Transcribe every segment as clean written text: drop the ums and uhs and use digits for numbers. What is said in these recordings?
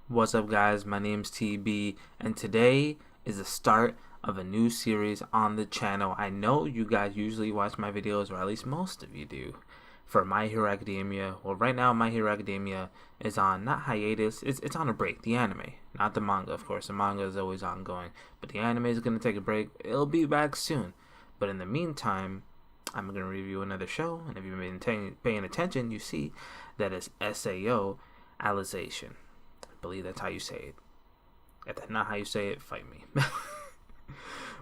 What's up, guys? My name's TB, and today is the start of a new series on the channel. I know you guys usually watch my videos, or at least most of you do, for My Hero Academia. Well, right now, My Hero Academia is on, not hiatus, it's on a break, the anime, not the manga, of course. The manga is always ongoing, but the anime is going to take a break. It'll be back soon. But in the meantime, I'm going to review another show, and if you've been paying attention, you see that it's SAO, Alicization. I believe that's how you say it. If that's not how you say it, fight me.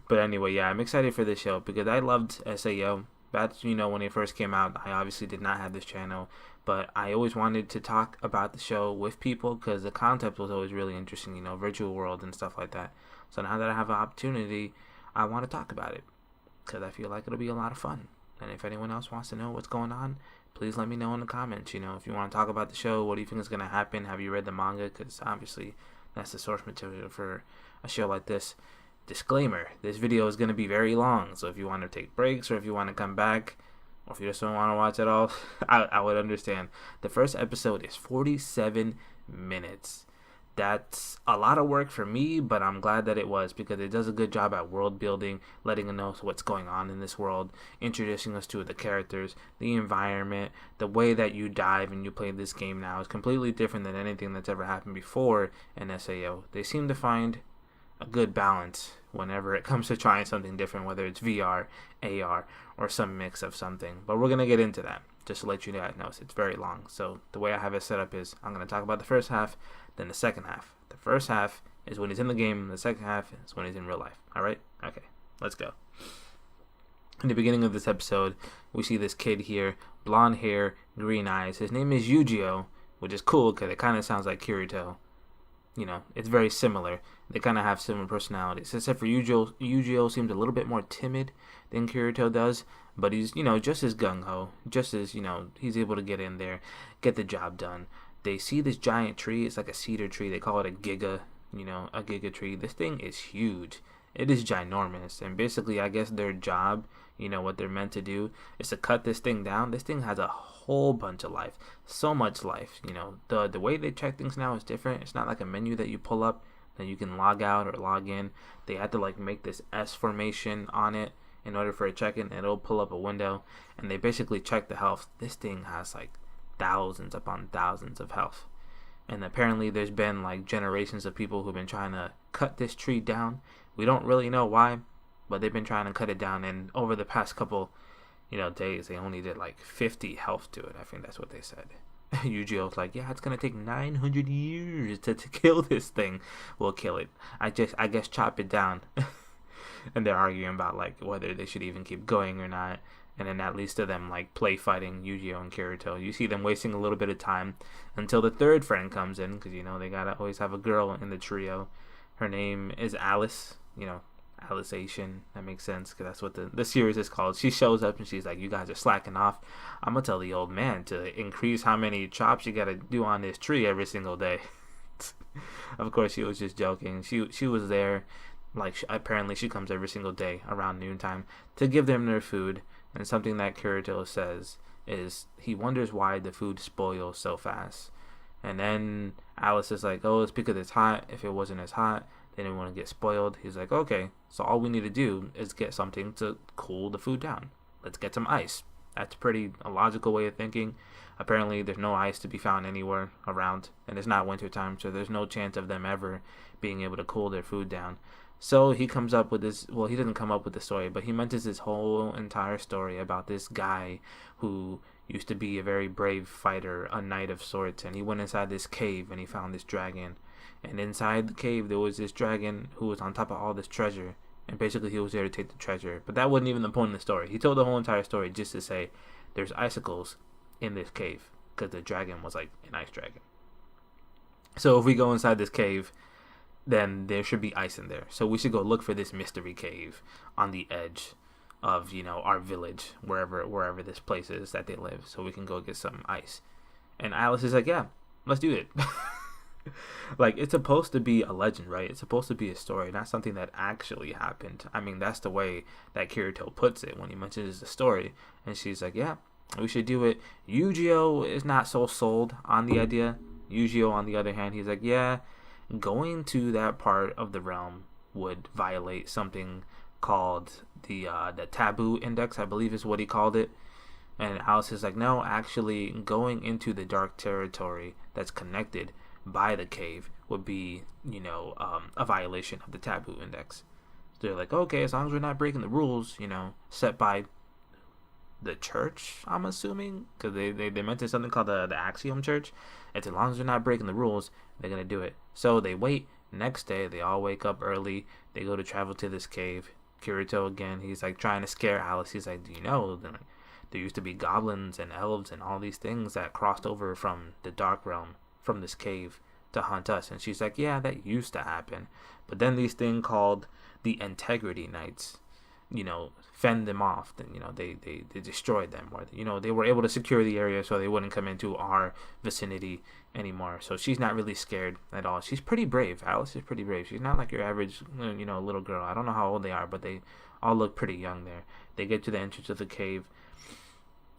But anyway, yeah, I'm excited for this show because I loved SAO. That's, when it first came out, I obviously did not have this channel, but I always wanted to talk about the show with people because the concept was always really interesting, virtual world and stuff like that. So now that I have an opportunity, I want to talk about it because I feel like it'll be a lot of fun. And if anyone else wants to know what's going on, please let me know in the comments. If you want to talk about the show, what do you think is going to happen? Have you read the manga? Because obviously that's the source material for a show like this. Disclaimer, this video is going to be very long, so if you want to take breaks or if you want to come back or if you just don't want to watch it all, I would understand. The first episode is 47 minutes. That's a lot of work for me, but I'm glad that it was because it does a good job at world building, letting us know what's going on in this world, introducing us to the characters, the environment, the way that you dive and you play this game now is completely different than anything that's ever happened before in SAO. They seem to find a good balance whenever it comes to trying something different, whether it's VR, AR, or some mix of something. But we're going to get into that, just to let you guys know. It's very long. So the way I have it set up is I'm going to talk about the first half, then the second half. The first half is when he's in the game, the second half is when he's in real life. Alright? Okay, let's go. In the beginning of this episode, we see this kid here, blonde hair, green eyes. His name is Yu-Gi-Oh, which is cool because it kind of sounds like Kirito. It's very similar. They kind of have similar personalities, except for Yu-Gi-Oh. Yu-Gi-Oh seems a little bit more timid than Kirito does, but he's, just as gung-ho, just as, he's able to get in there, get the job done. They see this giant tree. It's like a cedar tree. They call it a giga, a giga tree. This thing is huge. It is ginormous, and basically, I guess their job, what they're meant to do, is to cut this thing down. This thing has a whole bunch of life, so much life. The way they check things now is different. It's not like a menu that you pull up that you can log out or log in. They had to make this S formation on it in order for a check-in, and it'll pull up a window, and they basically check the health. This thing has thousands upon thousands of health. And apparently there's been generations of people who've been trying to cut this tree down. We don't really know why, but they've been trying to cut it down, and over the past couple days they only did 50 health to it. I think that's what they said. Yu-Gi-Oh's yeah, it's gonna take 900 years to kill this thing. We'll kill it. I guess chop it down. And they're arguing about whether they should even keep going or not. And then that leads to them play fighting Yu-Gi-Oh and Kirito. You see them wasting a little bit of time until the third friend comes in, because they gotta always have a girl in the trio. Her name is Alice. Alicization. That makes sense because that's what the series is called. She shows up and she's like, "You guys are slacking off. I'm gonna tell the old man to increase how many chops you gotta do on this tree every single day." Of course, she was just joking. She was there. Apparently she comes every single day around noontime to give them their food. And something that Kirito says is he wonders why the food spoils so fast. And then Alice is like, "Oh, it's because it's hot. If it wasn't as hot, they didn't want to get spoiled." He's like, "Okay, so all we need to do is get something to cool the food down. Let's get some ice." That's a logical way of thinking. Apparently, there's no ice to be found anywhere around, and it's not winter time, so there's no chance of them ever being able to cool their food down. So he comes up with this, well, he doesn't come up with the story, but he mentions this whole entire story about this guy who used to be a very brave fighter, a knight of sorts, and he went inside this cave and he found this dragon. And inside the cave, there was this dragon who was on top of all this treasure, and basically he was there to take the treasure. But that wasn't even the point of the story. He told the whole entire story just to say there's icicles in this cave, because the dragon was an ice dragon. So if we go inside this cave, then there should be ice in there. So we should go look for this mystery cave on the edge of, our village, wherever this place is that they live, so we can go get some ice. And Alice is like, "Yeah, let's do it." It's supposed to be a legend, right? It's supposed to be a story, not something that actually happened. I mean, that's the way that Kirito puts it when he mentions the story. And she's like, "Yeah, we should do it." Yu-Gi-Oh is not so sold on the idea. Yujiro, on the other hand, he's like, yeah, going to that part of the realm would violate something called the taboo index, I believe is what he called it. And Alice is like, no, actually, going into the dark territory that's connected by the cave would be, a violation of the taboo index. So they're like, okay, as long as we're not breaking the rules, set by the church, I'm assuming, because they mentioned something called the Axiom Church. It's as long as they're not breaking the rules, they're gonna do it. So they wait. Next day, they all wake up early. They go to travel to this cave. Kirito again, he's like trying to scare Alice. He's like, do you know that there used to be goblins and elves and all these things that crossed over from the dark realm, from this cave, to hunt us? And she's like, yeah, that used to happen. But then these things called the Integrity Knights, fend them off. Then, they destroyed them. Or, they were able to secure the area so they wouldn't come into our vicinity anymore. So she's not really scared at all. She's pretty brave. Alice is pretty brave. She's not like your average, little girl. I don't know how old they are, but they all look pretty young there. They get to the entrance of the cave,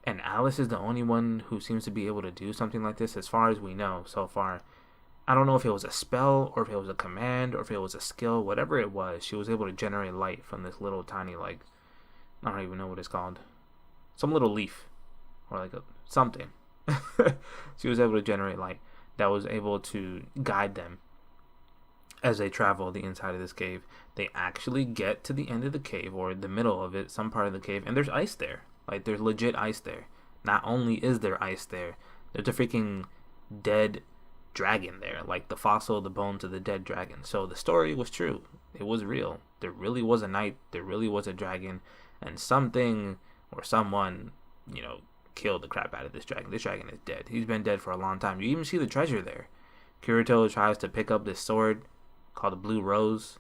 and Alice is the only one who seems to be able to do something like this, as far as we know so far. I don't know if it was a spell, or if it was a command, or if it was a skill. Whatever it was, she was able to generate light from this little tiny, I don't even know what it's called. Some little leaf, or something. She was able to generate light that was able to guide them as they travel the inside of this cave. They actually get to the end of the cave, or the middle of it, some part of the cave, and there's ice there. There's legit ice there. Not only is there ice there, there's a freaking dead dragon there, the fossil, the bones of the dead dragon. So the story was true. It was real. There really was a knight. There really was a dragon, and something or someone, killed the crap out of this dragon. This dragon is dead. He's been dead for a long time. You even see the treasure there. Kirito tries to pick up this sword called the Blue Rose.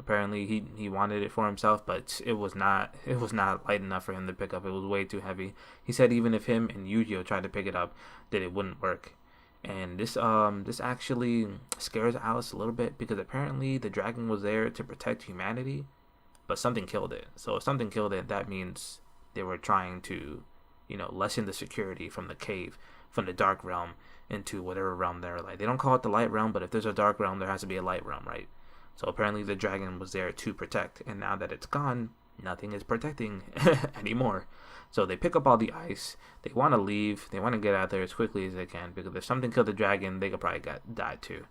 Apparently he wanted it for himself, but it was not light enough for him to pick up. It was way too heavy. He said even if him and Yu-Gi-Oh tried to pick it up, that it wouldn't work. And this actually scares Alice a little bit, because apparently the dragon was there to protect humanity, but something killed it. So if something killed it, that means they were trying to, lessen the security from the cave, from the dark realm, into whatever realm they're They don't call it the light realm, but if there's a dark realm, there has to be a light realm, right? So apparently the dragon was there to protect, and now that it's gone, nothing is protecting anymore. So they pick up all the ice. They want to leave. They want to get out there as quickly as they can, because if something killed the dragon, they could probably die too.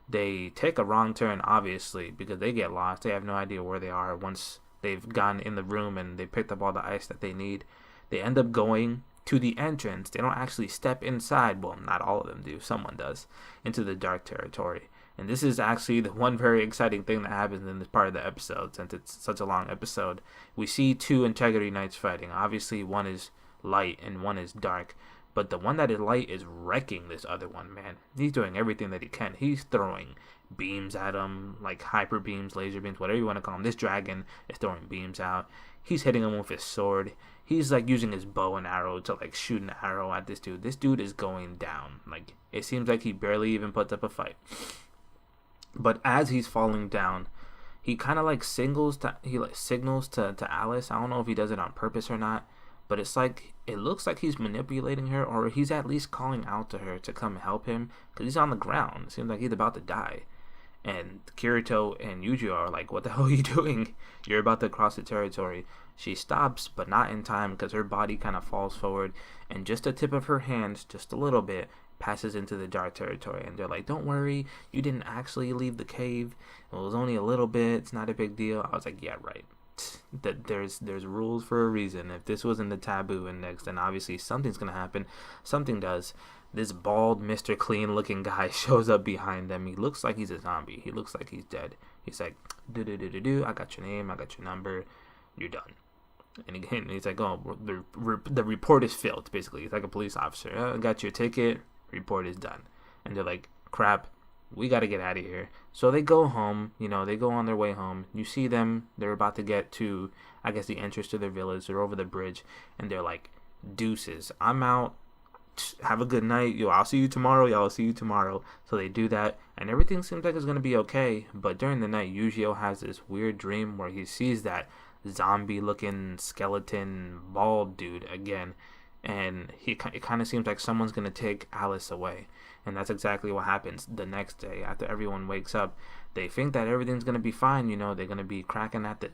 They take a wrong turn, obviously, because they get lost. They have no idea where they are once they've gone in the room and they picked up all the ice that they need. They end up going to the entrance. They don't actually step inside. Well, not all of them do. Someone does. Into the dark territory. And this is actually the one very exciting thing that happens in this part of the episode, since it's such a long episode. We see two Integrity Knights fighting. Obviously, one is light and one is dark. But the one that is light is wrecking this other one, man. He's doing everything that he can. He's throwing beams at him, hyper beams, laser beams, whatever you want to call them. This dragon is throwing beams out. He's hitting him with his sword. He's using his bow and arrow to shoot an arrow at this dude. This dude is going down. It seems like he barely even puts up a fight. But as he's falling down, he kind of signals to Alice. I don't know if he does it on purpose or not, but it's it looks like he's manipulating her, or he's at least calling out to her to come help him, because he's on the ground. It seems like he's about to die. And Kirito and Yuji are like, what the hell are you doing? You're about to cross the territory. She stops, but not in time, because her body kind of falls forward, and just the tip of her hand, just a little bit, passes into the dark territory. And they're like, don't worry, you didn't actually leave the cave. It was only a little bit. It's not a big deal. I was like, yeah, right. That there's rules for a reason. If this was in the taboo index, then obviously something's gonna happen. Something does. This bald Mr. Clean looking guy shows up behind them. He looks like he's a zombie. He looks like he's dead. He's like, do. I got your name. I got your number. You're done. And again, he's like, oh, the report is filled, basically. He's like a police officer. I got your ticket. Report is done. And they're like, crap, we got to get out of here. So they go home. They go on their way home. You see them. They're about to get to, I guess, the entrance to their village. They're over the bridge. And they're like, deuces, I'm out. Have a good night. I'll see you tomorrow. I'll see you tomorrow. So they do that, and everything seems like it's going to be okay. But during the night, Yujiro has this weird dream where he sees that zombie-looking skeleton bald dude again. And it kind of seems like someone's going to take Alice away. And that's exactly what happens the next day. After everyone wakes up, they think that everything's going to be fine. You know, they're going to be cracking at the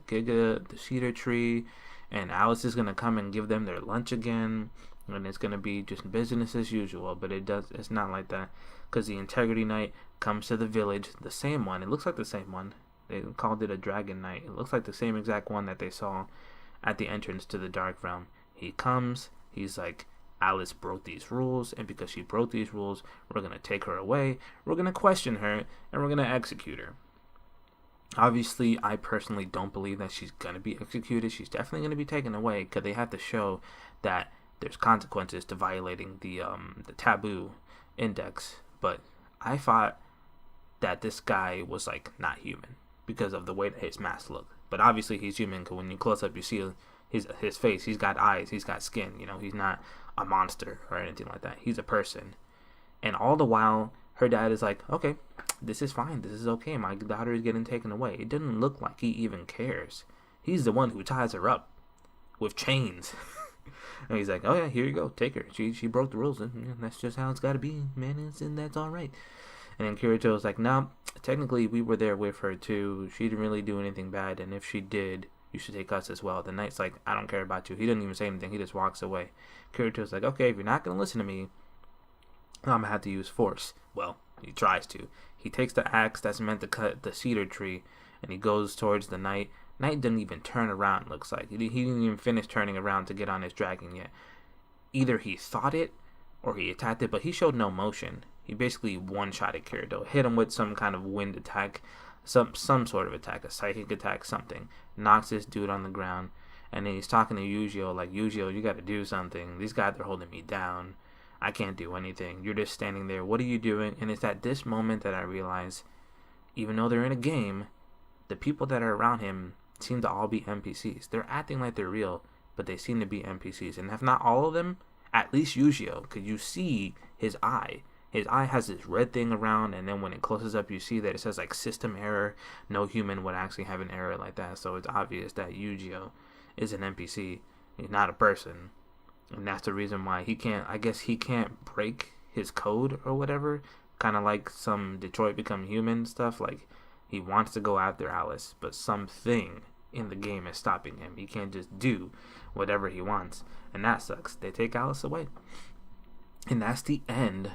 cedar tree, and Alice is going to come and give them their lunch again, and it's going to be just business as usual. But it's not like that, because the Integrity Knight comes to the village, the same one. It looks like the same one. They called it a Dragon Knight. It looks like the same exact one that they saw at the entrance to the Dark Realm. He comes, he's like, Alice broke these rules, and because she broke these rules, we're going to take her away, we're going to question her, and we're going to execute her. Obviously, I personally don't believe that she's going to be executed. She's definitely going to be taken away, because they have to show that there's consequences to violating the taboo index. But I thought that this guy was like not human because of the way that his mask looked. But obviously he's human, because when you close up, you see his face. He's got eyes, he's got skin. You know, he's not a monster or anything like that. He's a person. And all the while, her dad is like, okay, this is fine, this is okay, my daughter is getting taken away. It doesn't look like he even cares. He's the one who ties her up with chains. And he's like, oh yeah, here you go, take her. She broke the rules, and that's just how it's got to be, man, and that's all right. And then Kirito's like, no, technically we were there with her too. She didn't really do anything bad, and if she did, you should take us as well. The knight's like, I don't care about you. He doesn't even say anything. He just walks away. Kirito's like, okay, if you're not going to listen to me, I'm going to have to use force. Well, he tries to. He takes the axe that's meant to cut the cedar tree, and he goes towards the knight. Knight didn't even turn around, looks like. He didn't even finish turning around to get on his dragon yet. Either he thought it, or he attacked it, but he showed no motion. He basically one-shotted Kirito, hit him with some kind of wind attack, some sort of attack, a psychic attack, something. Knocks this dude on the ground, and then he's talking to Yujiro like, Yujiro, you gotta do something. These guys are holding me down. I can't do anything. You're just standing there. What are you doing? And it's at this moment that I realize, even though they're in a game, the people that are around him seem to all be NPCs. They're acting like they're real, but they seem to be NPCs. And if not all of them, at least Yujiro, because you see his eye. His eye has this red thing around, and then when it closes up, you see that it says like system error. No human would actually have an error like that, so it's obvious that Yujiro is an NPC. He's not a person, and that's the reason why he can't. I guess he can't break his code or whatever. Kind of like some Detroit Become Human stuff. Like he wants to go after Alice, but something in the game is stopping him. He can't just do whatever he wants, and that sucks. They take Alice away, and that's the end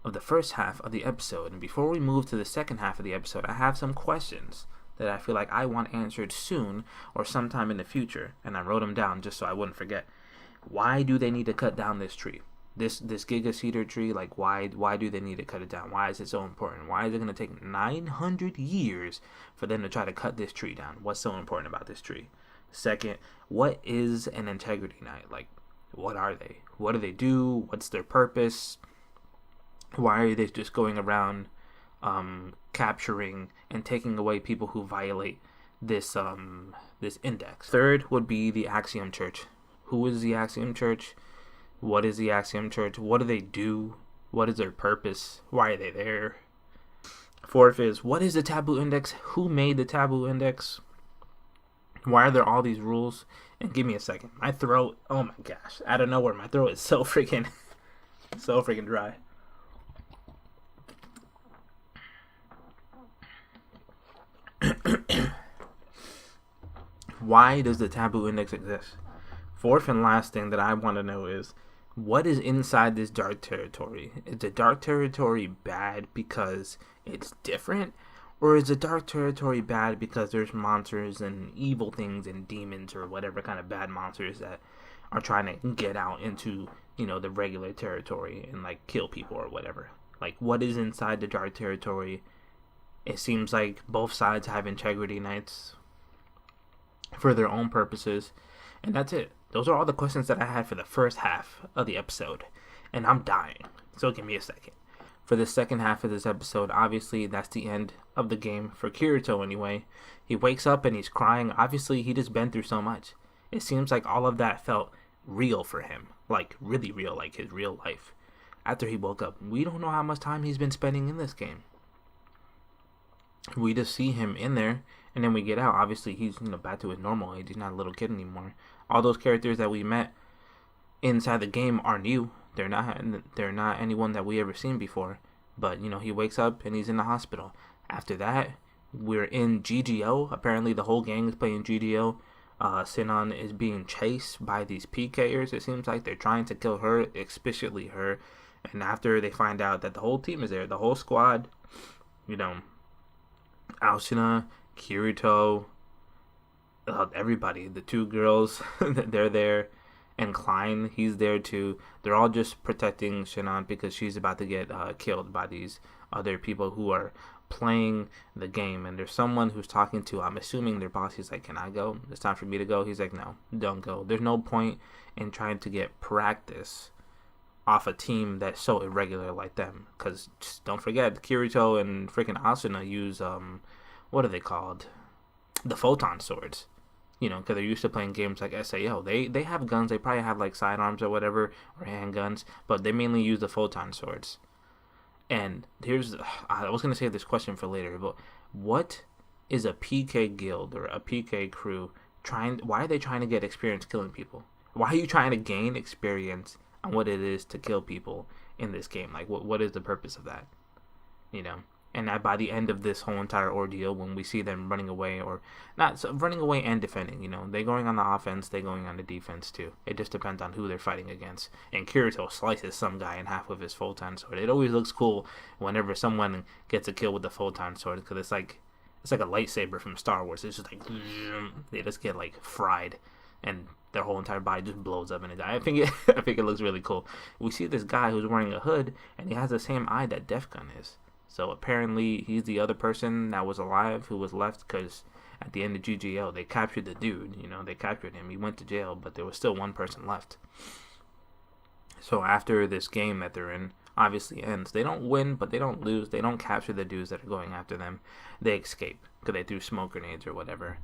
of the first half of the episode. And before we move to the second half of the episode, I have some questions that I feel like I want answered soon or sometime in the future, and I wrote them down just so I wouldn't forget. Why do they need to cut down this tree? This Giga Cedar tree, like why do they need to cut it down? Why is it so important? Why is it going to take 900 years for them to try to cut this tree down? What's so important about this tree? Second, what is an Integrity Knight? Like, what are they? What do they do? What's their purpose? Why are they just going around capturing and taking away people who violate this index? Third would be the Axiom Church. Who is the Axiom Church? What is the Axiom Church? What do they do? What is their purpose? Why are they there? Fourth is, what is the Taboo Index? Who made the Taboo Index? Why are there all these rules? And give me a second. My throat, oh my gosh. Out of nowhere, my throat is so freaking dry. Why does the Taboo Index exist? Fourth and last thing that I want to know is, what is inside this dark territory? Is the dark territory bad because it's different? Or is the dark territory bad because there's monsters and evil things and demons or whatever kind of bad monsters that are trying to get out into, the regular territory and like kill people or whatever? Like, what is inside the dark territory? It seems like both sides have Integrity Knights for their own purposes, and that's it. Those are all the questions that I had for the first half of the episode, and I'm dying, so give me a second. For the second half of this episode, obviously that's the end of the game for Kirito anyway. He wakes up and he's crying. Obviously he just been through so much. It seems like all of that felt real for him, like really real, like his real life. After he woke up, we don't know how much time he's been spending in this game. We just see him in there, and then we get out. Obviously, he's back to his normal age. He's not a little kid anymore. All those characters that we met inside the game are new. They're not anyone that we ever seen before. But, he wakes up and he's in the hospital. After that, we're in GGO. Apparently, the whole gang is playing GGO. Sinon is being chased by these PKers. It seems like they're trying to kill her, especially her. And after they find out that the whole team is there, the whole squad, Alcina, Kirito, everybody, the two girls, they're there. And Klein, he's there too. They're all just protecting Shannon because she's about to get killed by these other people who are playing the game. And there's someone who's talking to, I'm assuming their boss. He's like, can I go? It's time for me to go. He's like, no, don't go. There's no point in trying to get practice off a team that's so irregular like them. Because don't forget, Kirito and freaking Asuna use, what are they called? The photon swords. Because they're used to playing games like SAO. They have guns. They probably have like sidearms or whatever, or handguns, but they mainly use the photon swords. And I was going to save this question for later, but what is a PK guild or a PK crew why are they trying to get experience killing people? Why are you trying to gain experience on what it is to kill people in this game? Like, what is the purpose of that? And that by the end of this whole entire ordeal, when we see them running away, or not running away and defending, they're going on the offense, they're going on the defense too. It just depends on who they're fighting against. And Kirito slices some guy in half with his photon sword. It always looks cool whenever someone gets a kill with the photon sword, because it's like a lightsaber from Star Wars. It's just like they just get like fried, and their whole entire body just blows up and they die. I think it looks really cool. We see this guy who's wearing a hood, and he has the same eye that Defcon is. So apparently he's the other person that was alive who was left, because at the end of GGL, they captured the dude. They captured him. He went to jail, but there was still one person left. So after this game that they're in obviously ends, they don't win, but they don't lose. They don't capture the dudes that are going after them. They escape because they threw smoke grenades or whatever.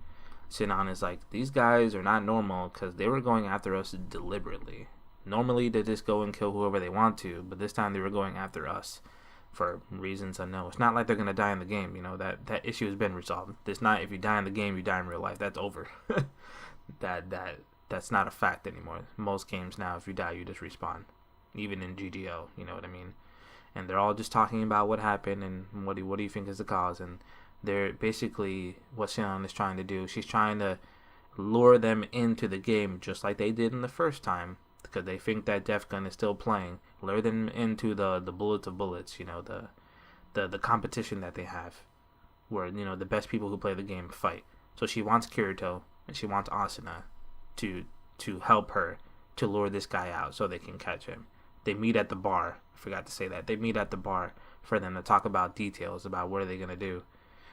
Sinan is like, these guys are not normal because they were going after us deliberately. Normally they just go and kill whoever they want to, but this time they were going after us. For reasons unknown. It's not like they're gonna die in the game. That issue has been resolved. It's not if you die in the game, you die in real life. That's over. That's not a fact anymore. Most games now, if you die, you just respawn. Even in GGO, you know what I mean. And they're all just talking about what happened and what do you think is the cause. And they're basically what Shannon is trying to do. She's trying to lure them into the game just like they did in the first time, because they think that Defcon is still playing. Lure them into the bullets of bullets, the competition that they have, where the best people who play the game fight. So she wants Kirito and she wants Asuna to help her to lure this guy out so they can catch him. They meet at the bar. I forgot to say that. They meet at the bar for them to talk about details about what are they gonna do.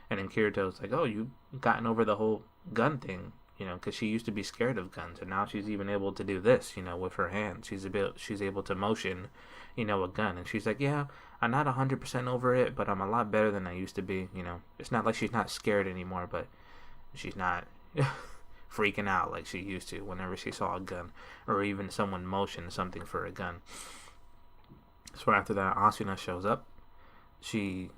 And then Kirito's like, "Oh, you've gotten over the whole gun thing." Because she used to be scared of guns, and now she's even able to do this, with her hands. She's able to motion, a gun. And she's like, yeah, I'm not 100% over it, but I'm a lot better than I used to be. It's not like she's not scared anymore, but she's not freaking out like she used to whenever she saw a gun, or even someone motion something for a gun. So after that, Asuna shows up. She's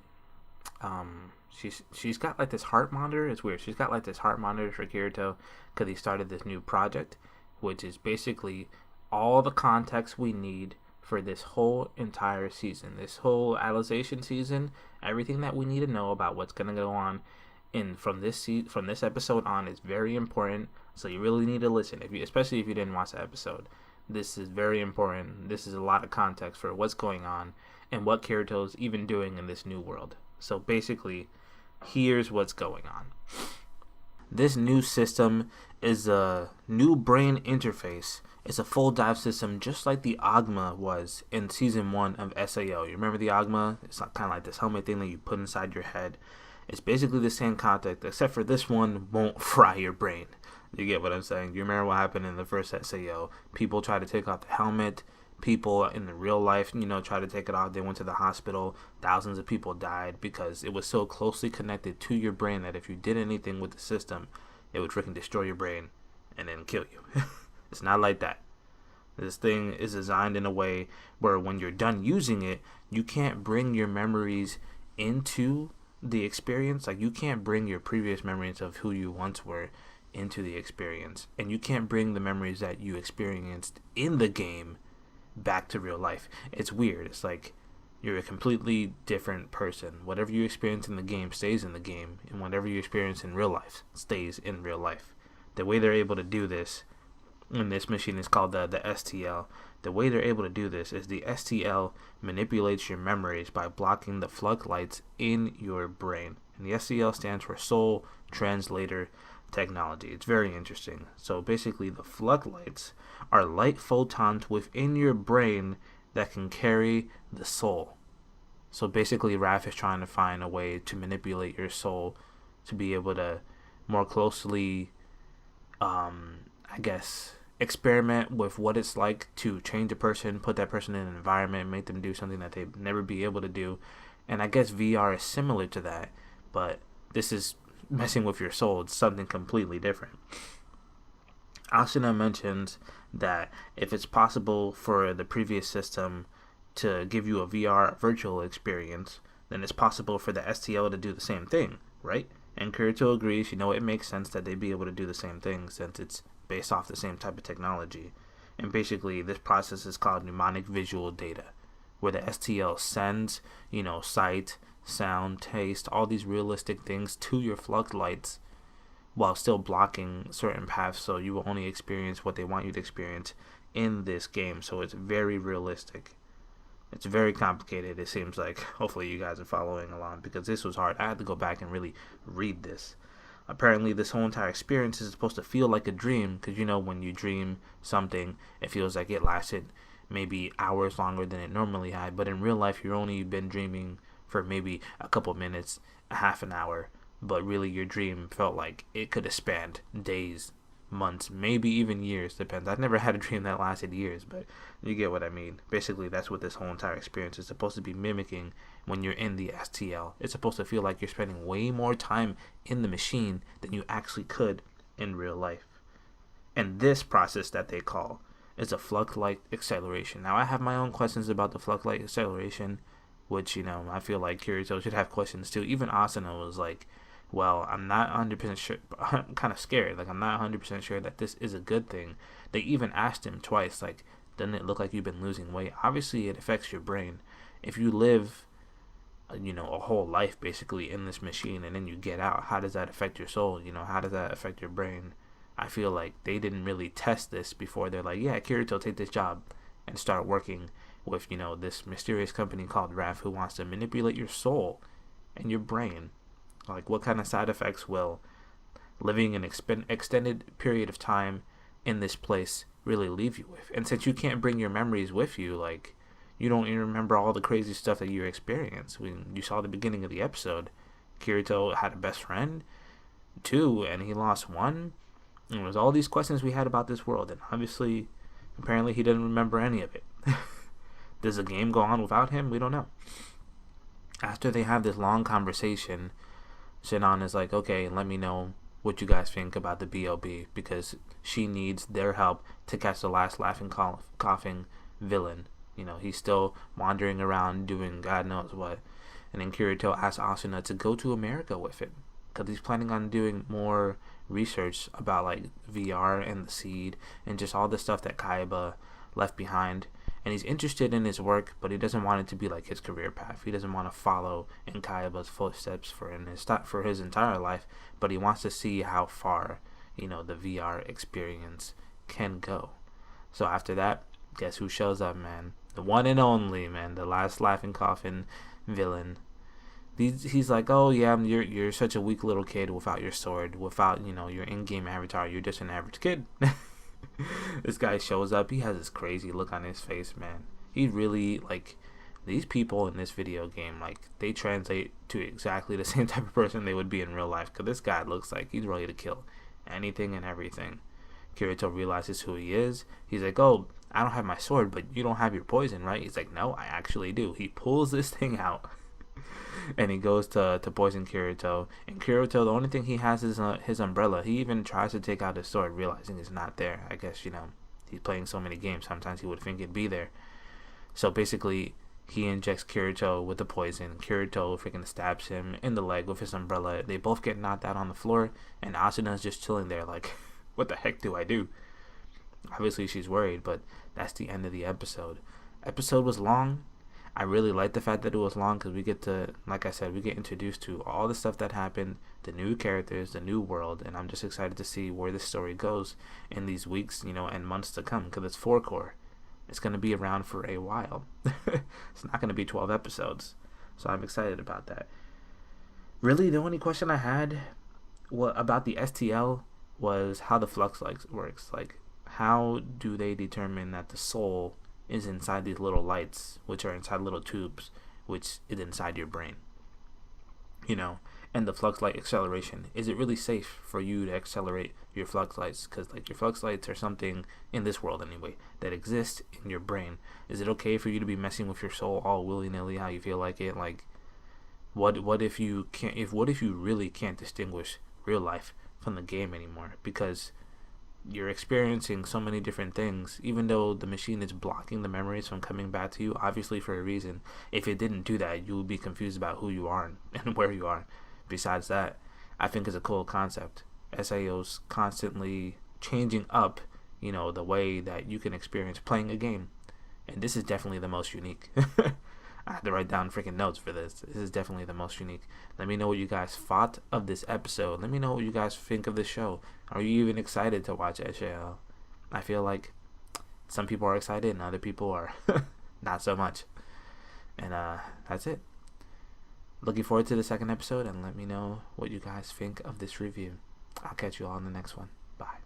got like this heart monitor. It's weird. She's got like this heart monitor for Kirito because he started this new project, which is basically all the context we need for this whole entire season, this whole Alicization season. Everything that we need to know about what's gonna go on from this episode on is very important. So you really need to listen, especially if you didn't watch the episode. This is very important. This is a lot of context for what's going on and what Kirito's even doing in this new world. So basically, here's what's going on. This new system is a new brain interface. It's a full dive system just like the Agma was in season 1 of SAO. You remember the Agma? It's kind of like this helmet thing that you put inside your head. It's basically the same concept, except for this one won't fry your brain. You get what I'm saying? You remember what happened in the first SAO? People tried to take off the helmet. People in the real life, tried to take it off. They went to the hospital. Thousands of people died because it was so closely connected to your brain that if you did anything with the system, it would freaking destroy your brain and then kill you. It's not like that. This thing is designed in a way where when you're done using it, you can't bring your memories into the experience. Like, you can't bring your previous memories of who you once were into the experience. And you can't bring the memories that you experienced in the game back to real life. It's weird. It's like You're a completely different person. Whatever you experience in the game stays in the game, and whatever you experience in real life stays in real life. The way they're able to do this in this machine is called the STL. The way they're able to do this is the STL manipulates your memories by blocking the floodlights in your brain. And the STL stands for Soul Translator Technology. It's very interesting. So basically, the floodlights are light photons within your brain that can carry the soul. So basically, Raph is trying to find a way to manipulate your soul to be able to more closely, I guess, experiment with what it's like to change a person, put that person in an environment, make them do something that they'd never be able to do. And I guess VR is similar to that, but this is messing with your soul. It's something completely different. Asuna mentions that if it's possible for the previous system to give you a VR virtual experience, then it's possible for the STL to do the same thing, right? And Kirito agrees, it makes sense that they'd be able to do the same thing since it's based off the same type of technology. And basically, this process is called mnemonic visual data, where the STL sends, sight, sound, taste, all these realistic things to your floodlights while still blocking certain paths, so you will only experience what they want you to experience in this game. So it's very realistic. It's very complicated, it seems like. Hopefully you guys are following along, because this was hard. I had to go back and really read this. Apparently this whole entire experience is supposed to feel like a dream, because when you dream something, it feels like it lasted maybe hours longer than it normally had, but in real life you've only been dreaming for maybe a couple minutes, a half an hour, but really your dream felt like it could have spanned days, months, maybe even years, depends. I've never had a dream that lasted years, but you get what I mean. Basically, that's what this whole entire experience is supposed to be mimicking when you're in the STL. It's supposed to feel like you're spending way more time in the machine than you actually could in real life. And this process that they call is a floodlight acceleration. Now, I have my own questions about the floodlight acceleration, which, I feel like Kirito should have questions too. Even Asuna was like, well, I'm not 100% sure. I'm kind of scared. Like, I'm not 100% sure that this is a good thing. They even asked him twice, like, doesn't it look like you've been losing weight? Obviously, it affects your brain. If you live, a whole life basically in this machine and then you get out, how does that affect your soul? How does that affect your brain? I feel like they didn't really test this before they're like, yeah, Kirito, take this job and start working with, this mysterious company called Raph who wants to manipulate your soul and your brain. Like, what kind of side effects will living an extended period of time in this place really leave you with? And since you can't bring your memories with you, like, you don't even remember all the crazy stuff that you experienced. When you saw the beginning of the episode, Kirito had a best friend, 2, and he lost 1. And there was all these questions we had about this world, and obviously, apparently he didn't remember any of it. Does the game go on without him? We don't know. After they have this long conversation, Shinon is like, okay, let me know what you guys think about the BOB, because she needs their help to catch the last laughing, coughing villain. He's still wandering around doing God knows what. And then Kirito asks Asuna to go to America with him, because he's planning on doing more research about, like, VR and the seed and just all the stuff that Kaiba left behind. And he's interested in his work, but he doesn't want it to be like his career path. He doesn't want to follow in Kaiba's footsteps for his entire life, but he wants to see how far, the VR experience can go. So after that, guess who shows up, man? The one and only, man, the last laughing coffin villain. He's like, oh yeah, you're such a weak little kid without your sword, without, your in-game avatar. You're just an average kid. This guy shows up. He has this crazy look on his face, man. He really, like, these people in this video game, like, they translate to exactly the same type of person they would be in real life, because this guy looks like he's ready to kill anything and everything. Kirito realizes who he is. He's like, oh, I don't have my sword, but you don't have your poison, right? He's like, no, I actually do. He pulls this thing out and he goes to poison Kirito. And Kirito, the only thing he has is his umbrella. He even tries to take out his sword, realizing it's not there. I guess, he's playing so many games, sometimes he would think it'd be there. So basically, he injects Kirito with the poison. Kirito freaking stabs him in the leg with his umbrella. They both get knocked out on the floor, and Asuna's just chilling there like, what the heck do I do? Obviously, she's worried, but that's the end of the episode. Episode was long. I really like the fact that it was long because we get to, like I said, we get introduced to all the stuff that happened, the new characters, the new world, and I'm just excited to see where this story goes in these weeks, and months to come, because it's 4 core. It's going to be around for a while. It's not going to be 12 episodes. So I'm excited about that. Really, the only question I had about the STL was how the flux works. Like, how do they determine that the soul is inside these little lights, which are inside little tubes, which is inside your brain? And the flux light acceleration. Is it really safe for you to accelerate your flux lights? Because like your flux lights are something in this world anyway that exists in your brain. Is it okay for you to be messing with your soul all willy nilly how you feel like it? Like, what if you can't? What if you really can't distinguish real life from the game anymore because you're experiencing so many different things, even though the machine is blocking the memories from coming back to you, obviously for a reason. If it didn't do that, you would be confused about who you are and where you are. Besides that, I think it's a cool concept. SAO's constantly changing up, the way that you can experience playing a game. And this is definitely the most unique. I had to write down freaking notes for this. This is definitely the most unique. Let me know what you guys thought of this episode. Let me know what you guys think of this show. Are you even excited to watch SAO? I feel like some people are excited and other people are not so much. And that's it. Looking forward to the second episode, and let me know what you guys think of this review. I'll catch you all in the next one. Bye.